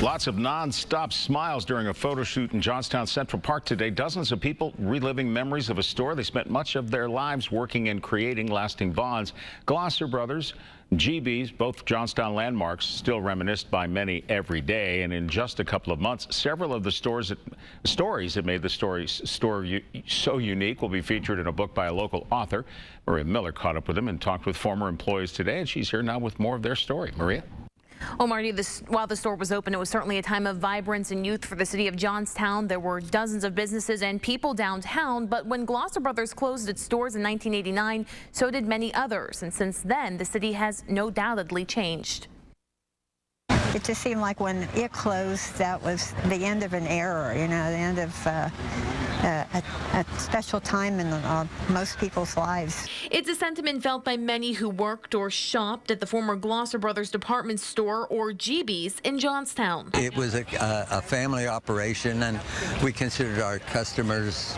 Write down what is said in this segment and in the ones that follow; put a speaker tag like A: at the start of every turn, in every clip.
A: Lots of non-stop smiles during a photo shoot in Johnstown Central Park today. Dozens of people reliving memories of a store they spent much of their lives working and creating lasting bonds. Glosser Brothers, GB's, both Johnstown landmarks, still reminisced by many every day. And in just a couple of months, several of the stories that made the store so unique will be featured in a book by a local author. Maria Miller caught up with them and talked with former employees today, and she's here now with more of their story. Maria?
B: Well, Marty, while the store was open, it was certainly a time of vibrance and youth for the city of Johnstown. There were dozens of businesses and people downtown, but when Glosser Brothers closed its doors in 1989, so did many others. And since then, the city has no doubtedly changed.
C: It just seemed like when it closed, that was the end of an era, you know, the end of a special time in most people's lives.
B: It's a sentiment felt by many who worked or shopped at the former Glosser Brothers department store, or GB's, in Johnstown.
D: It was a family operation, and we considered our customers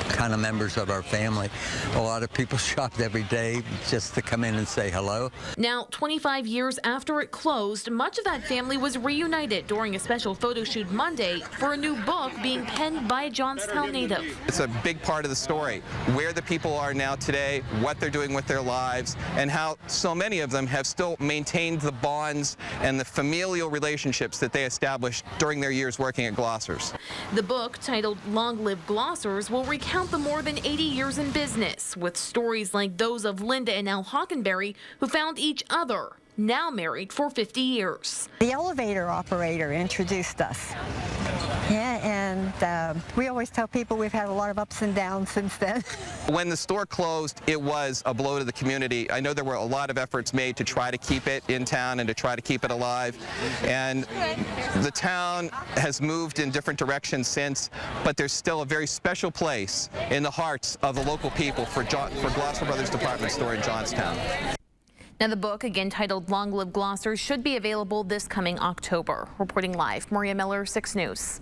D: kind of members of our family. A lot of people shopped every day just to come in and say hello.
B: Now, 25 years after it closed, much of that family was reunited during a special photo shoot Monday for a new book being penned by a Johnstown native.
E: It's a big part of the story, where the people are now today, what they're doing with their lives, and how so many of them have still maintained the bonds and the familial relationships that they established during their years working at Glosser's.
B: The book, titled Long Live Glossers, will recount the more than 80 years in business, with stories like those of Linda and Al Hockenberry, who found each other, now married for 50 years.
C: The elevator operator introduced us. Yeah, and we always tell people we've had a lot of ups and downs since then.
E: When the store closed, it was a blow to the community. I know there were a lot of efforts made to try to keep it in town and to try to keep it alive. And the town has moved in different directions since, but there's still a very special place in the hearts of the local people for Glosser Brothers Department Store in Johnstown.
B: Now, the book, again titled Long Live Glossers, should be available this coming October. Reporting live, Maria Miller, 6 News.